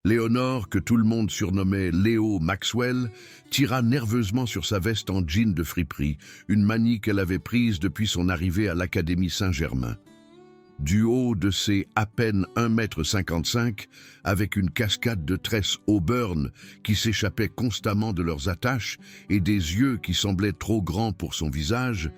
Léonore, que tout le monde surnommait Léo Maxwell, tira nerveusement sur sa veste en jean de friperie, une manie qu'elle avait prise depuis son arrivée à l'Académie Saint-Germain. Du haut de ses à peine 1,55 m, avec une cascade de tresses Auburn qui s'échappaient constamment de leurs attaches et des yeux qui semblaient trop grands pour son visage,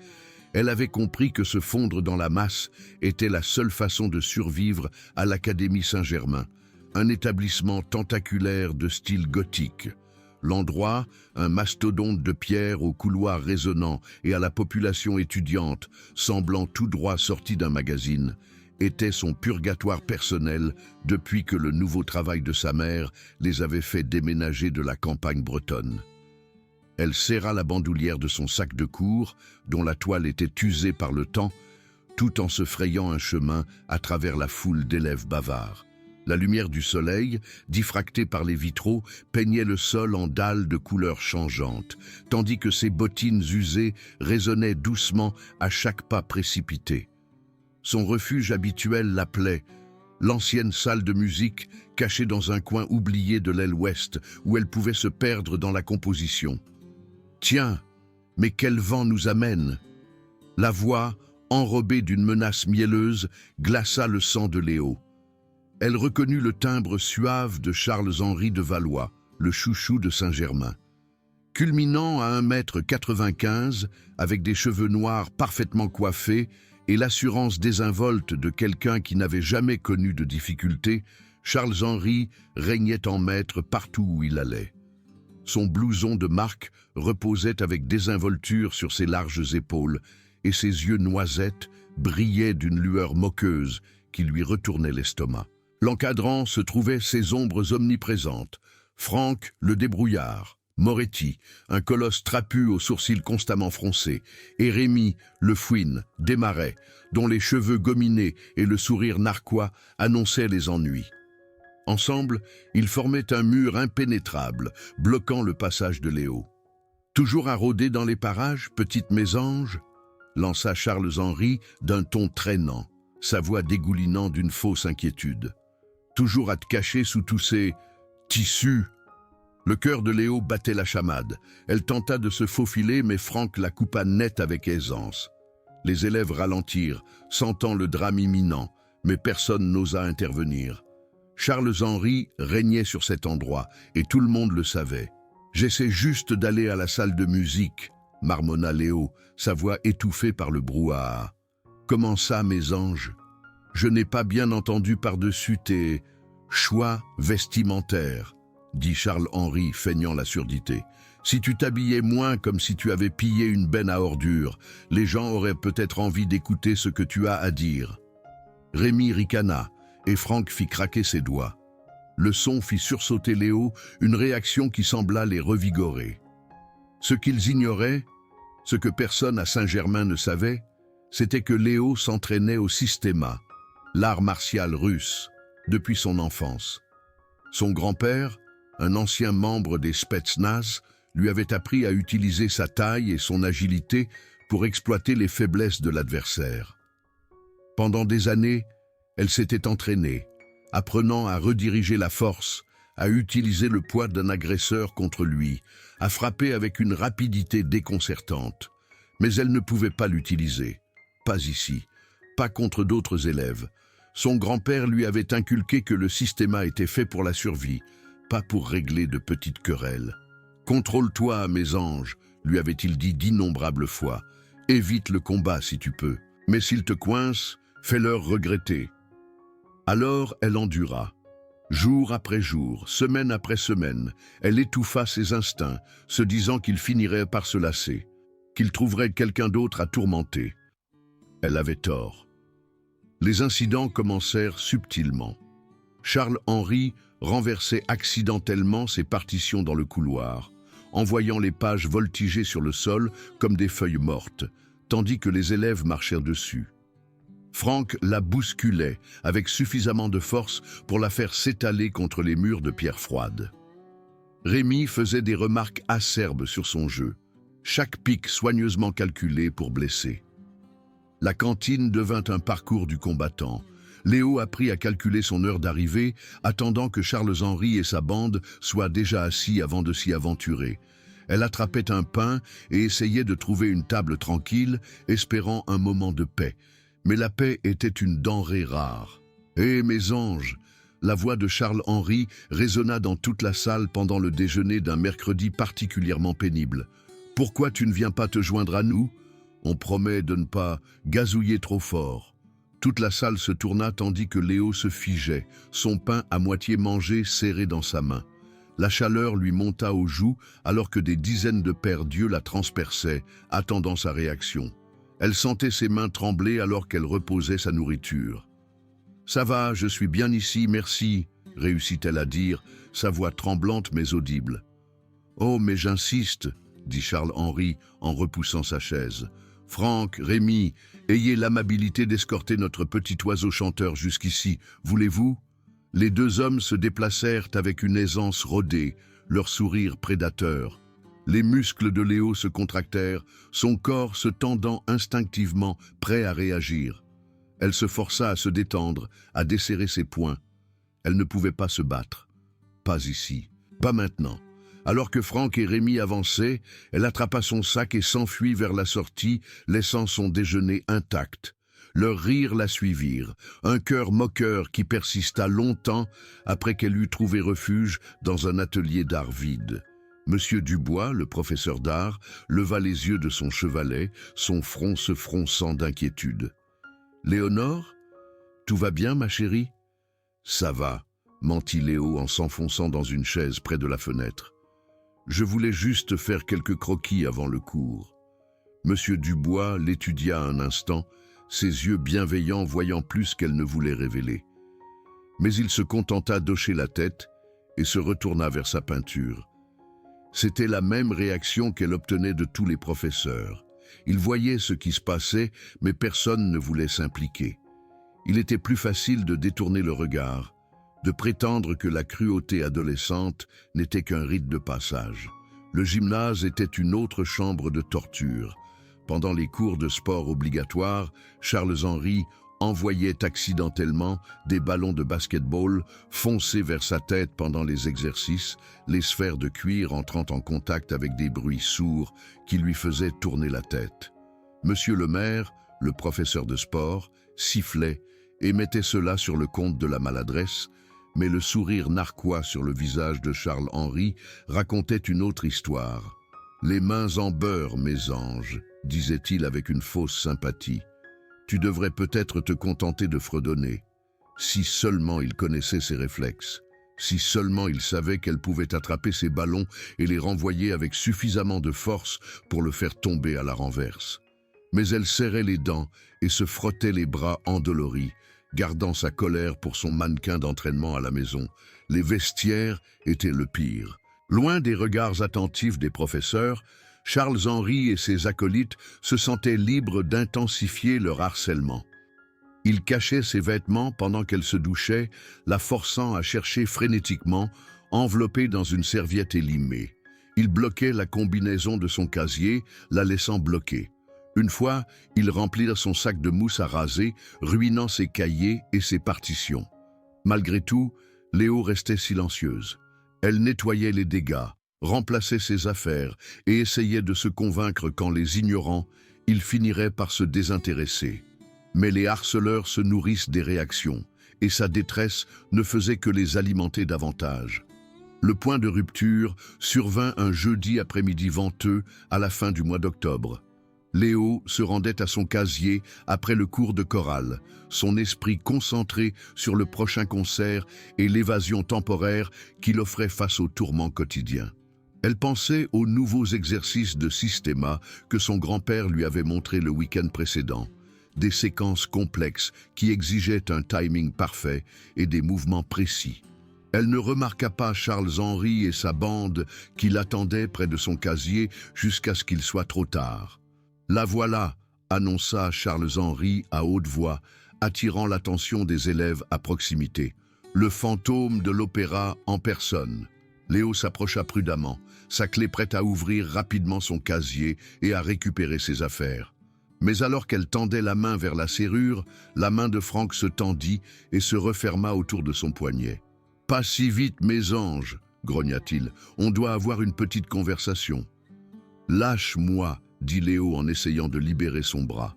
elle avait compris que se fondre dans la masse était la seule façon de survivre à l'Académie Saint-Germain, un établissement tentaculaire de style gothique. L'endroit, un mastodonte de pierre aux couloirs résonnants et à la population étudiante, semblant tout droit sorti d'un magazine, était son purgatoire personnel depuis que le nouveau travail de sa mère les avait fait déménager de la campagne bretonne. Elle serra la bandoulière de son sac de cours, dont la toile était usée par le temps, tout en se frayant un chemin à travers la foule d'élèves bavards. La lumière du soleil, diffractée par les vitraux, peignait le sol en dalles de couleurs changeantes, tandis que ses bottines usées résonnaient doucement à chaque pas précipité. Son refuge habituel l'appelait, l'ancienne salle de musique cachée dans un coin oublié de l'aile ouest, où elle pouvait se perdre dans la composition. « Tiens, mais quel vent nous amène ?» La voix, enrobée d'une menace mielleuse, glaça le sang de Léo. Elle reconnut le timbre suave de Charles-Henri de Valois, le chouchou de Saint-Germain. Culminant à 1,95 m, avec des cheveux noirs parfaitement coiffés et l'assurance désinvolte de quelqu'un qui n'avait jamais connu de difficultés, Charles-Henri régnait en maître partout où il allait. Son blouson de marque reposait avec désinvolture sur ses larges épaules et ses yeux noisettes brillaient d'une lueur moqueuse qui lui retournait l'estomac. L'encadrant se trouvaient ses ombres omniprésentes, Franck le débrouillard, Moretti, un colosse trapu aux sourcils constamment froncés, et Rémi le fouine, Desmarais, dont les cheveux gominés et le sourire narquois annonçaient les ennuis. Ensemble, ils formaient un mur impénétrable, bloquant le passage de Léo. « Toujours à rôder dans les parages, petite mésange ?» lança Charles-Henri d'un ton traînant, sa voix dégoulinant d'une fausse inquiétude. « Toujours à te cacher sous tous ces tissus ?» Le cœur de Léo battait la chamade. Elle tenta de se faufiler, mais Franck la coupa net avec aisance. Les élèves ralentirent, sentant le drame imminent, mais personne n'osa intervenir. Charles-Henri régnait sur cet endroit, et tout le monde le savait. « J'essaie juste d'aller à la salle de musique », marmonna Léo, sa voix étouffée par le brouhaha. « Comment ça, mes anges ? Je n'ai pas bien entendu par-dessus tes choix vestimentaires, » dit Charles-Henri, feignant la surdité. « Si tu t'habillais moins comme si tu avais pillé une benne à ordures, les gens auraient peut-être envie d'écouter ce que tu as à dire. » Rémi ricana, et Franck fit craquer ses doigts. Le son fit sursauter Léo, une réaction qui sembla les revigorer. Ce qu'ils ignoraient, ce que personne à Saint-Germain ne savait, c'était que Léo s'entraînait au systéma, l'art martial russe, depuis son enfance. Son grand-père, un ancien membre des Spetsnaz, lui avait appris à utiliser sa taille et son agilité pour exploiter les faiblesses de l'adversaire. Pendant des années, elle s'était entraînée, apprenant à rediriger la force, à utiliser le poids d'un agresseur contre lui, à frapper avec une rapidité déconcertante. Mais elle ne pouvait pas l'utiliser. Pas ici, pas contre d'autres élèves. Son grand-père lui avait inculqué que le systéma était fait pour la survie, pas pour régler de petites querelles. « Contrôle-toi, mes anges », lui avait-il dit d'innombrables fois. « Évite le combat si tu peux, mais s'ils te coincent, fais-leur regretter. » Alors elle endura. Jour après jour, semaine après semaine, elle étouffa ses instincts, se disant qu'il finirait par se lasser, qu'il trouverait quelqu'un d'autre à tourmenter. Elle avait tort. Les incidents commencèrent subtilement. Charles-Henri renversait accidentellement ses partitions dans le couloir, envoyant les pages voltiger sur le sol comme des feuilles mortes, tandis que les élèves marchèrent dessus. Franck la bousculait avec suffisamment de force pour la faire s'étaler contre les murs de pierre froide. Rémi faisait des remarques acerbes sur son jeu, chaque pic soigneusement calculé pour blesser. La cantine devint un parcours du combattant, Léo apprit à calculer son heure d'arrivée, attendant que Charles-Henri et sa bande soient déjà assis avant de s'y aventurer. Elle attrapait un pain et essayait de trouver une table tranquille, espérant un moment de paix. Mais la paix était une denrée rare. « Hé, mes anges !» La voix de Charles-Henri résonna dans toute la salle pendant le déjeuner d'un mercredi particulièrement pénible. « Pourquoi tu ne viens pas te joindre à nous ? On promet de ne pas gazouiller trop fort. » Toute la salle se tourna tandis que Léo se figeait, son pain à moitié mangé serré dans sa main. La chaleur lui monta aux joues alors que des dizaines de paires d'yeux la transperçaient, attendant sa réaction. Elle sentait ses mains trembler alors qu'elle reposait sa nourriture. « Ça va, je suis bien ici, merci », réussit-elle à dire, sa voix tremblante mais audible. « Oh, mais j'insiste », dit Charles-Henri en repoussant sa chaise. « Franck, Rémi, ayez l'amabilité d'escorter notre petit oiseau chanteur jusqu'ici, voulez-vous » Les deux hommes se déplacèrent avec une aisance rodée, leur sourire prédateur. Les muscles de Léo se contractèrent, son corps se tendant instinctivement, prêt à réagir. Elle se força à se détendre, à desserrer ses poings. Elle ne pouvait pas se battre. Pas ici, pas maintenant. Alors que Franck et Rémi avançaient, elle attrapa son sac et s'enfuit vers la sortie, laissant son déjeuner intact. Leurs rires la suivirent, un cœur moqueur qui persista longtemps après qu'elle eut trouvé refuge dans un atelier d'art vide. Monsieur Dubois, le professeur d'art, leva les yeux de son chevalet, son front se fronçant d'inquiétude. « Léonore, tout va bien, ma chérie ?»« Ça va », mentit Léo en s'enfonçant dans une chaise près de la fenêtre. « Je voulais juste faire quelques croquis avant le cours. » Monsieur Dubois l'étudia un instant, ses yeux bienveillants voyant plus qu'elle ne voulait révéler. Mais il se contenta d'hocher la tête et se retourna vers sa peinture. C'était la même réaction qu'elle obtenait de tous les professeurs. Ils voyaient ce qui se passait, mais personne ne voulait s'impliquer. Il était plus facile de détourner le regard, de prétendre que la cruauté adolescente n'était qu'un rite de passage. Le gymnase était une autre chambre de torture. Pendant les cours de sport obligatoires, Charles-Henri envoyait accidentellement des ballons de basket-ball foncer vers sa tête pendant les exercices, les sphères de cuir entrant en contact avec des bruits sourds qui lui faisaient tourner la tête. Monsieur le maire, le professeur de sport, sifflait et mettait cela sur le compte de la maladresse, mais le sourire narquois sur le visage de Charles-Henri racontait une autre histoire. « Les mains en beurre, mes anges », disait-il avec une fausse sympathie. « Tu devrais peut-être te contenter de fredonner. Si seulement il connaissait ses réflexes, si seulement il savait qu'elle pouvait attraper ses ballons et les renvoyer avec suffisamment de force pour le faire tomber à la renverse. » Mais elle serrait les dents et se frottait les bras endoloris, gardant sa colère pour son mannequin d'entraînement à la maison. Les vestiaires étaient le pire. Loin des regards attentifs des professeurs, Charles-Henri et ses acolytes se sentaient libres d'intensifier leur harcèlement. Il cachait ses vêtements pendant qu'elle se douchait, la forçant à chercher frénétiquement, enveloppée dans une serviette élimée. Il bloquait la combinaison de son casier, la laissant bloquée. Une fois, ils remplirent son sac de mousse à raser, ruinant ses cahiers et ses partitions. Malgré tout, Léo restait silencieuse. Elle nettoyait les dégâts, remplaçait ses affaires et essayait de se convaincre qu'en les ignorant, il finirait par se désintéresser. Mais les harceleurs se nourrissent des réactions, et sa détresse ne faisait que les alimenter davantage. Le point de rupture survint un jeudi après-midi venteux à la fin du mois d'octobre. Léo se rendait à son casier après le cours de chorale, son esprit concentré sur le prochain concert et l'évasion temporaire qu'il offrait face aux tourments quotidiens. Elle pensait aux nouveaux exercices de systéma que son grand-père lui avait montrés le week-end précédent, des séquences complexes qui exigeaient un timing parfait et des mouvements précis. Elle ne remarqua pas Charles-Henri et sa bande qui l'attendaient près de son casier jusqu'à ce qu'il soit trop tard. « La voilà », annonça Charles-Henri à haute voix, attirant l'attention des élèves à proximité. Le fantôme de l'opéra en personne. Léo s'approcha prudemment, sa clé prête à ouvrir rapidement son casier et à récupérer ses affaires. Mais alors qu'elle tendait la main vers la serrure, la main de Franck se tendit et se referma autour de son poignet. « Pas si vite, mes anges !» grogna-t-il. « On doit avoir une petite conversation. »« Lâche-moi !» dit Léo en essayant de libérer son bras.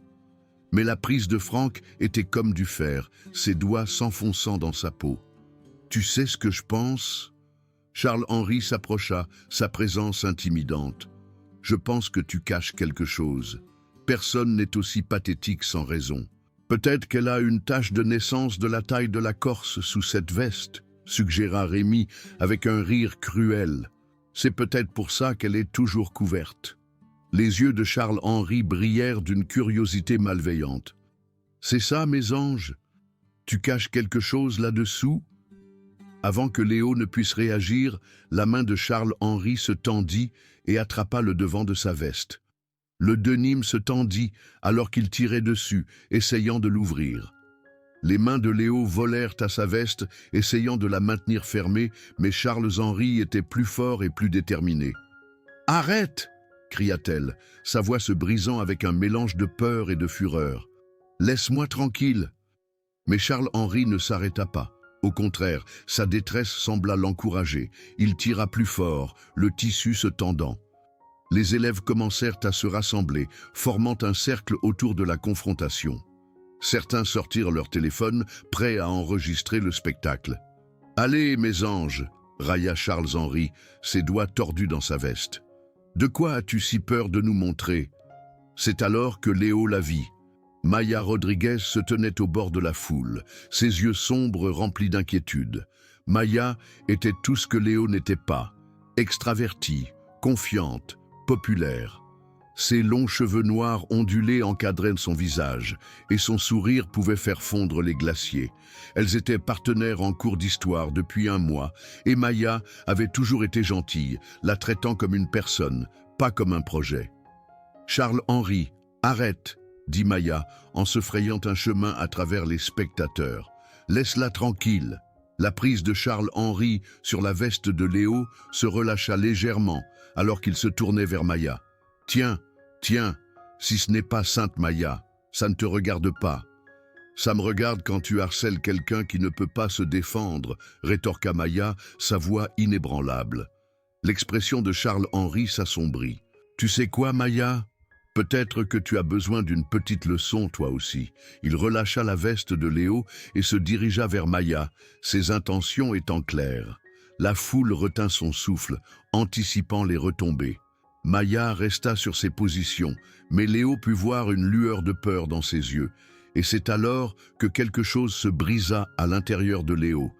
Mais la prise de Franck était comme du fer, ses doigts s'enfonçant dans sa peau. « Tu sais ce que je pense ?» Charles-Henri s'approcha, sa présence intimidante. « Je pense que tu caches quelque chose. Personne n'est aussi pathétique sans raison. Peut-être qu'elle a une tache de naissance de la taille de la Corse sous cette veste, suggéra Rémi avec un rire cruel. C'est peut-être pour ça qu'elle est toujours couverte. » Les yeux de Charles-Henri brillèrent d'une curiosité malveillante. « C'est ça, mes anges? Tu caches quelque chose là-dessous ?» Avant que Léo ne puisse réagir, la main de Charles-Henri se tendit et attrapa le devant de sa veste. Le denim se tendit alors qu'il tirait dessus, essayant de l'ouvrir. Les mains de Léo volèrent à sa veste, essayant de la maintenir fermée, mais Charles-Henri était plus fort et plus déterminé. « Arrête !» cria-t-elle, sa voix se brisant avec un mélange de peur et de fureur. « Laisse-moi tranquille !» Mais Charles-Henri ne s'arrêta pas. Au contraire, sa détresse sembla l'encourager. Il tira plus fort, le tissu se tendant. Les élèves commencèrent à se rassembler, formant un cercle autour de la confrontation. Certains sortirent leur téléphone, prêts à enregistrer le spectacle. « Allez, mes anges !» railla Charles-Henri, ses doigts tordus dans sa veste. « De quoi as-tu si peur de nous montrer ?» C'est alors que Léo la vit. Maya Rodriguez se tenait au bord de la foule, ses yeux sombres remplis d'inquiétude. Maya était tout ce que Léo n'était pas, extravertie, confiante, populaire. Ses longs cheveux noirs ondulés encadraient son visage, et son sourire pouvait faire fondre les glaciers. Elles étaient partenaires en cours d'histoire depuis un mois, et Maya avait toujours été gentille, la traitant comme une personne, pas comme un projet. « Charles-Henri, arrête !» dit Maya, en se frayant un chemin à travers les spectateurs. « Laisse-la tranquille !» La prise de Charles-Henri sur la veste de Léo se relâcha légèrement, alors qu'il se tournait vers Maya. « Tiens, tiens, si ce n'est pas Sainte Maya, ça ne te regarde pas. »« Ça me regarde quand tu harcèles quelqu'un qui ne peut pas se défendre, » rétorqua Maya, sa voix inébranlable. L'expression de Charles-Henri s'assombrit. « Tu sais quoi, Maya ? Peut-être que tu as besoin d'une petite leçon, toi aussi. » Il relâcha la veste de Léo et se dirigea vers Maya, ses intentions étant claires. La foule retint son souffle, anticipant les retombées. Maya resta sur ses positions, mais Léo put voir une lueur de peur dans ses yeux. Et c'est alors que quelque chose se brisa à l'intérieur de Léo.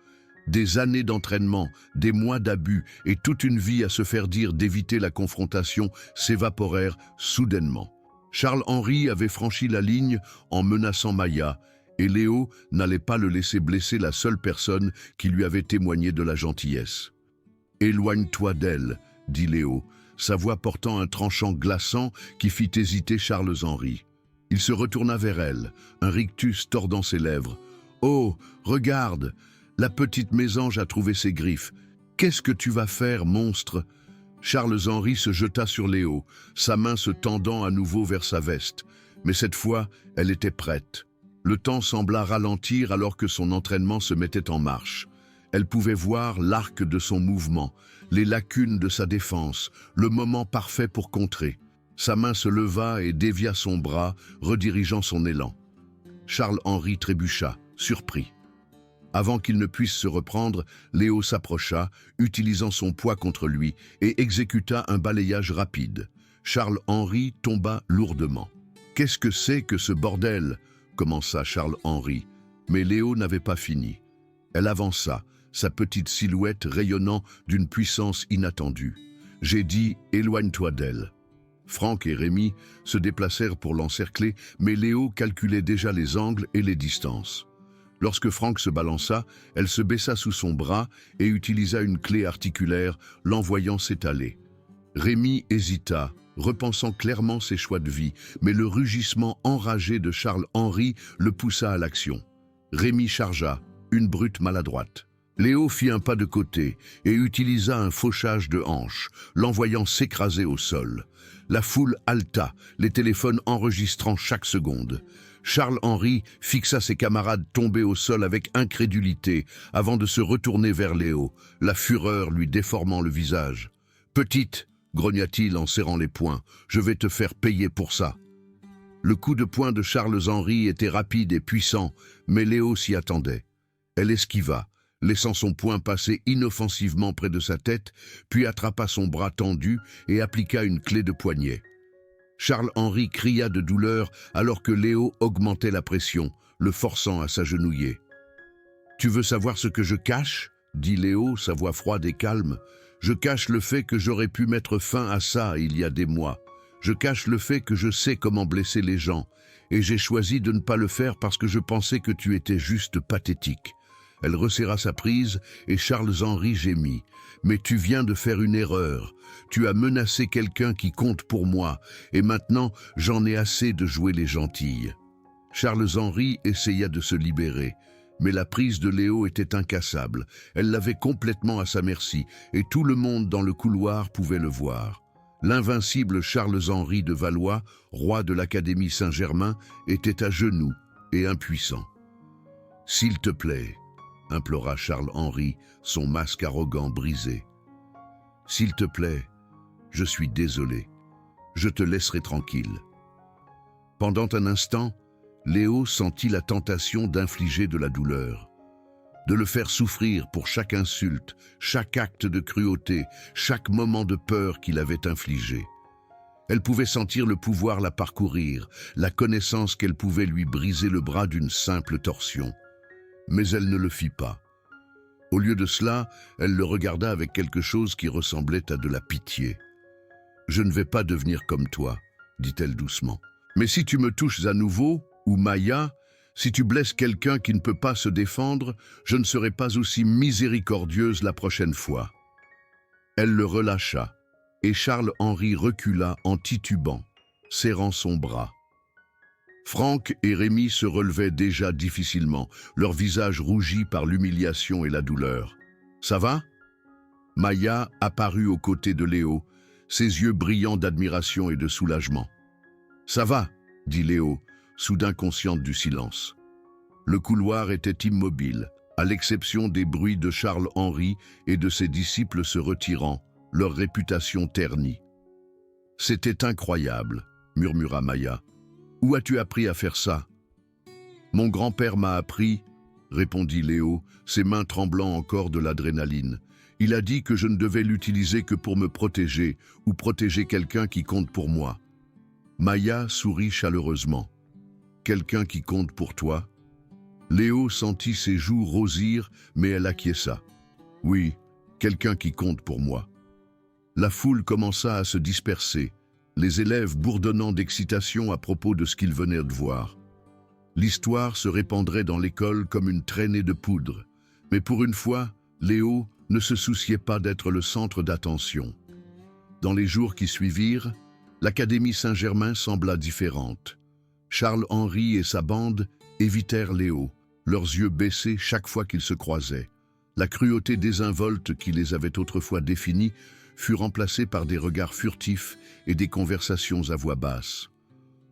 Des années d'entraînement, des mois d'abus et toute une vie à se faire dire d'éviter la confrontation s'évaporèrent soudainement. Charles-Henri avait franchi la ligne en menaçant Maya, et Léo n'allait pas le laisser blesser la seule personne qui lui avait témoigné de la gentillesse. « Éloigne-toi d'elle, » dit Léo, sa voix portant un tranchant glaçant qui fit hésiter Charles-Henri. Il se retourna vers elle, un rictus tordant ses lèvres. « Oh, regarde ! La petite mésange a trouvé ses griffes. Qu'est-ce que tu vas faire, monstre ?» Charles-Henri se jeta sur Léo, sa main se tendant à nouveau vers sa veste. Mais cette fois, elle était prête. Le temps sembla ralentir alors que son entraînement se mettait en marche. Elle pouvait voir l'arc de son mouvement, les lacunes de sa défense, le moment parfait pour contrer. Sa main se leva et dévia son bras, redirigeant son élan. Charles-Henri trébucha, surpris. Avant qu'il ne puisse se reprendre, Léo s'approcha, utilisant son poids contre lui, et exécuta un balayage rapide. Charles-Henri tomba lourdement. « Qu'est-ce que c'est que ce bordel ?» commença Charles-Henri. Mais Léo n'avait pas fini. Elle avança, sa petite silhouette rayonnant d'une puissance inattendue. J'ai dit « éloigne-toi d'elle ». Franck et Rémi se déplacèrent pour l'encercler, mais Léo calculait déjà les angles et les distances. Lorsque Franck se balança, elle se baissa sous son bras et utilisa une clé articulaire, l'envoyant s'étaler. Rémi hésita, repensant clairement ses choix de vie, mais le rugissement enragé de Charles-Henri le poussa à l'action. Rémi chargea, une brute maladroite. Léo fit un pas de côté et utilisa un fauchage de hanche, l'envoyant s'écraser au sol. La foule haleta, les téléphones enregistrant chaque seconde. Charles-Henri fixa ses camarades tombés au sol avec incrédulité avant de se retourner vers Léo, la fureur lui déformant le visage. « Petite !» grogna-t-il en serrant les poings, « je vais te faire payer pour ça !» Le coup de poing de Charles-Henri était rapide et puissant, mais Léo s'y attendait. Elle esquiva, laissant son poing passer inoffensivement près de sa tête, puis attrapa son bras tendu et appliqua une clé de poignet. Charles-Henri cria de douleur alors que Léo augmentait la pression, le forçant à s'agenouiller. « Tu veux savoir ce que je cache ?» dit Léo, sa voix froide et calme. « Je cache le fait que j'aurais pu mettre fin à ça il y a des mois. Je cache le fait que je sais comment blesser les gens, et j'ai choisi de ne pas le faire parce que je pensais que tu étais juste pathétique. » Elle resserra sa prise et Charles-Henri gémit. « Mais tu viens de faire une erreur. Tu as menacé quelqu'un qui compte pour moi, et maintenant j'en ai assez de jouer les gentilles. » Charles-Henri essaya de se libérer, mais la prise de Léo était incassable. Elle l'avait complètement à sa merci, et tout le monde dans le couloir pouvait le voir. L'invincible Charles-Henri de Valois, roi de l'Académie Saint-Germain, était à genoux et impuissant. « S'il te plaît, » implora Charles-Henri, son masque arrogant brisé. « S'il te plaît, je suis désolé. Je te laisserai tranquille. » Pendant un instant, Léo sentit la tentation d'infliger de la douleur, de le faire souffrir pour chaque insulte, chaque acte de cruauté, chaque moment de peur qu'il avait infligé. Elle pouvait sentir le pouvoir la parcourir, la connaissance qu'elle pouvait lui briser le bras d'une simple torsion. Mais elle ne le fit pas. Au lieu de cela, elle le regarda avec quelque chose qui ressemblait à de la pitié. « Je ne vais pas devenir comme toi, » dit-elle doucement. « Mais si tu me touches à nouveau, ou Maya, si tu blesses quelqu'un qui ne peut pas se défendre, je ne serai pas aussi miséricordieuse la prochaine fois. » Elle le relâcha, et Charles-Henri recula en titubant, serrant son bras. Franck et Rémi se relevaient déjà difficilement, leur visage rougi par l'humiliation et la douleur. « Ça va ?» Maya apparut aux côtés de Léo, ses yeux brillants d'admiration et de soulagement. « Ça va ?» dit Léo, soudain consciente du silence. Le couloir était immobile, à l'exception des bruits de Charles-Henri et de ses disciples se retirant, leur réputation ternie. « C'était incroyable » murmura Maya. « Où as-tu appris à faire ça ?»« Mon grand-père m'a appris, » répondit Léo, ses mains tremblant encore de l'adrénaline. « Il a dit que je ne devais l'utiliser que pour me protéger ou protéger quelqu'un qui compte pour moi. » Maya sourit chaleureusement. « Quelqu'un qui compte pour toi ?» Léo sentit ses joues rosir, mais elle acquiesça. « Oui, quelqu'un qui compte pour moi. » La foule commença à se disperser, les élèves bourdonnant d'excitation à propos de ce qu'ils venaient de voir. L'histoire se répandrait dans l'école comme une traînée de poudre, mais pour une fois, Léo ne se souciait pas d'être le centre d'attention. Dans les jours qui suivirent, l'Académie Saint-Germain sembla différente. Charles-Henri et sa bande évitèrent Léo, leurs yeux baissés chaque fois qu'ils se croisaient. La cruauté désinvolte qui les avait autrefois définis fut remplacée par des regards furtifs et des conversations à voix basse.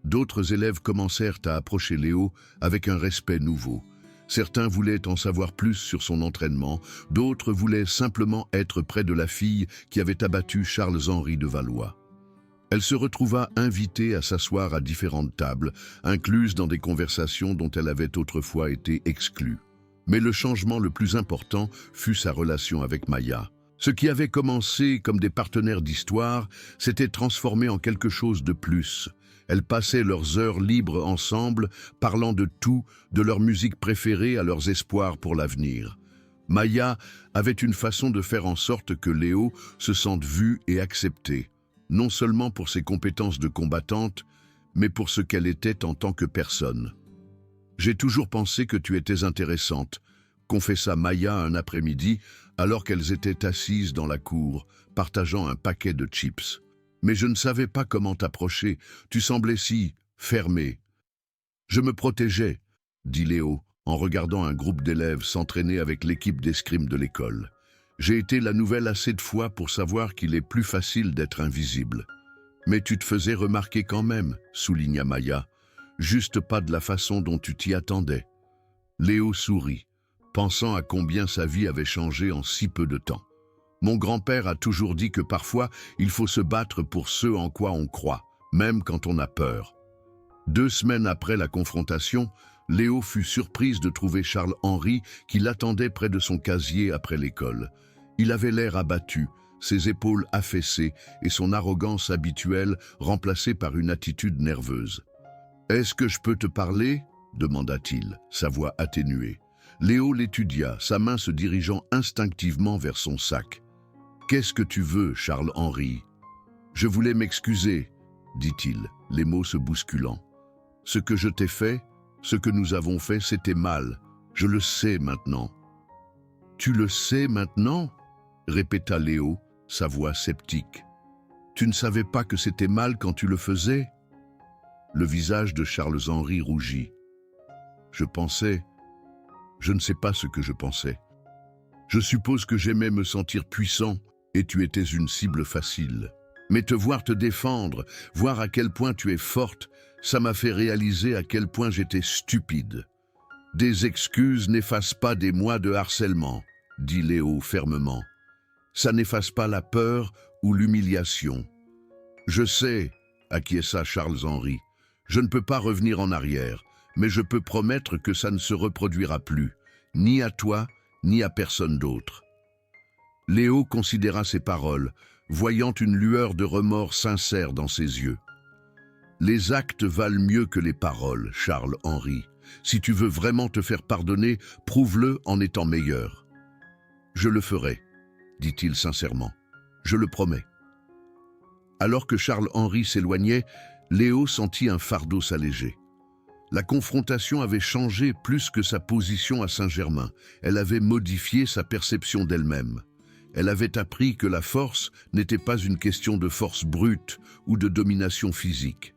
D'autres élèves commencèrent à approcher Léo avec un respect nouveau. Certains voulaient en savoir plus sur son entraînement, d'autres voulaient simplement être près de la fille qui avait abattu Charles-Henri de Valois. Elle se retrouva invitée à s'asseoir à différentes tables, incluses dans des conversations dont elle avait autrefois été exclue. Mais le changement le plus important fut sa relation avec Maya. Ce qui avait commencé comme des partenaires d'histoire s'était transformé en quelque chose de plus. Elles passaient leurs heures libres ensemble, parlant de tout, de leur musique préférée à leurs espoirs pour l'avenir. Maya avait une façon de faire en sorte que Léo se sente vue et acceptée, non seulement pour ses compétences de combattante, mais pour ce qu'elle était en tant que personne. « J'ai toujours pensé que tu étais intéressante », confessa Maya un après-midi, alors qu'elles étaient assises dans la cour, partageant un paquet de chips. « Mais je ne savais pas comment t'approcher, tu semblais si fermée. »« Je me protégeais, » dit Léo, en regardant un groupe d'élèves s'entraîner avec l'équipe d'escrime de l'école. J'ai été la nouvelle assez de fois pour savoir qu'il est plus facile d'être invisible. Mais tu te faisais remarquer quand même, souligna Maya, juste pas de la façon dont tu t'y attendais. Léo sourit, pensant à combien sa vie avait changé en si peu de temps. Mon grand-père a toujours dit que parfois, il faut se battre pour ce en quoi on croit, même quand on a peur. 2 semaines après la confrontation, Léo fut surprise de trouver Charles-Henri qui l'attendait près de son casier après l'école. Il avait l'air abattu, ses épaules affaissées et son arrogance habituelle remplacée par une attitude nerveuse. « Est-ce que je peux te parler ?» demanda-t-il, sa voix atténuée. Léo l'étudia, sa main se dirigeant instinctivement vers son sac. « Qu'est-ce que tu veux, Charles-Henri ?»« Je voulais m'excuser, » dit-il, les mots se bousculant. « Ce que je t'ai fait, ce que nous avons fait, c'était mal. Je le sais maintenant. »« Tu le sais maintenant ?» répéta Léo, sa voix sceptique. « Tu ne savais pas que c'était mal quand tu le faisais ?» Le visage de Charles-Henri rougit. « Je pensais... Je ne sais pas ce que je pensais. Je suppose que j'aimais me sentir puissant et tu étais une cible facile. Mais te voir te défendre, voir à quel point tu es forte, ça m'a fait réaliser à quel point j'étais stupide. Des excuses n'effacent pas des mois de harcèlement, dit Léo fermement. Ça n'efface pas la peur ou l'humiliation. Je sais, acquiesça Charles-Henri, je ne peux pas revenir en arrière, mais je peux promettre que ça ne se reproduira plus, ni à toi, ni à personne d'autre. Léo considéra ses paroles, voyant une lueur de remords sincère dans ses yeux. Les actes valent mieux que les paroles, Charles-Henri. Si tu veux vraiment te faire pardonner, prouve-le en étant meilleur. Je le ferai, dit-il sincèrement. Je le promets. Alors que Charles-Henri s'éloignait, Léo sentit un fardeau s'alléger. La confrontation avait changé plus que sa position à Saint-Germain. Elle avait modifié sa perception d'elle-même. Elle avait appris que la force n'était pas une question de force brute ou de domination physique.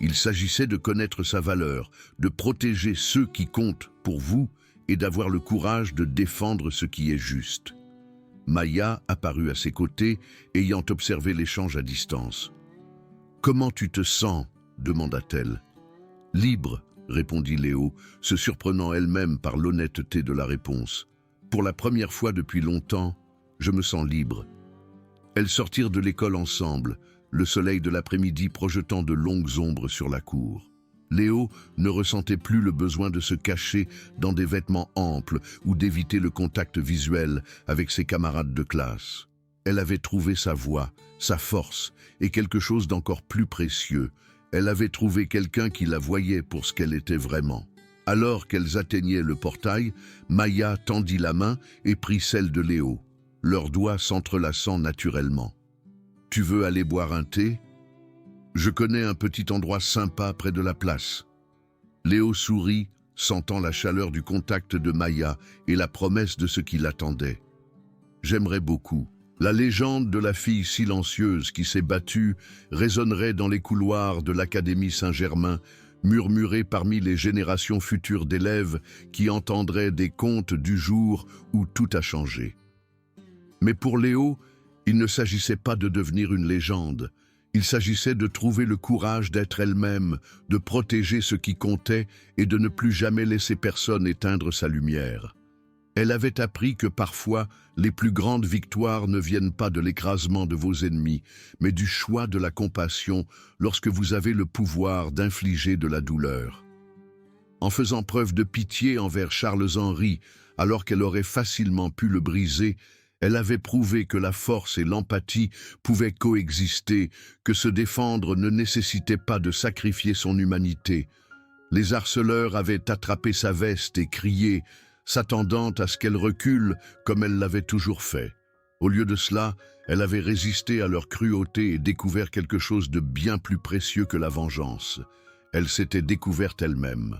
Il s'agissait de connaître sa valeur, de protéger ceux qui comptent pour vous et d'avoir le courage de défendre ce qui est juste. Maya apparut à ses côtés, ayant observé l'échange à distance. « Comment tu te sens ?» demanda-t-elle. « Libre », répondit Léo, se surprenant elle-même par l'honnêteté de la réponse. « Pour la première fois depuis longtemps, je me sens libre. » Elles sortirent de l'école ensemble, le soleil de l'après-midi projetant de longues ombres sur la cour. Léo ne ressentait plus le besoin de se cacher dans des vêtements amples ou d'éviter le contact visuel avec ses camarades de classe. Elle avait trouvé sa voix, sa force et quelque chose d'encore plus précieux. Elle avait trouvé quelqu'un qui la voyait pour ce qu'elle était vraiment. Alors qu'elles atteignaient le portail, Maya tendit la main et prit celle de Léo, leurs doigts s'entrelaçant naturellement. « Tu veux aller boire un thé ? Je connais un petit endroit sympa près de la place. » Léo sourit, sentant la chaleur du contact de Maya et la promesse de ce qui l'attendait. « J'aimerais beaucoup. » La légende de la fille silencieuse qui s'est battue résonnerait dans les couloirs de l'Académie Saint-Germain, murmurée parmi les générations futures d'élèves qui entendraient des contes du jour où tout a changé. Mais pour Léo, il ne s'agissait pas de devenir une légende. Il s'agissait de trouver le courage d'être elle-même, de protéger ce qui comptait et de ne plus jamais laisser personne éteindre sa lumière. Elle avait appris que parfois, les plus grandes victoires ne viennent pas de l'écrasement de vos ennemis, mais du choix de la compassion lorsque vous avez le pouvoir d'infliger de la douleur. En faisant preuve de pitié envers Charles-Henri, alors qu'elle aurait facilement pu le briser, elle avait prouvé que la force et l'empathie pouvaient coexister, que se défendre ne nécessitait pas de sacrifier son humanité. Les harceleurs avaient attrapé sa veste et crié, s'attendant à ce qu'elle recule comme elle l'avait toujours fait. Au lieu de cela, elle avait résisté à leur cruauté et découvert quelque chose de bien plus précieux que la vengeance. Elle s'était découverte elle-même.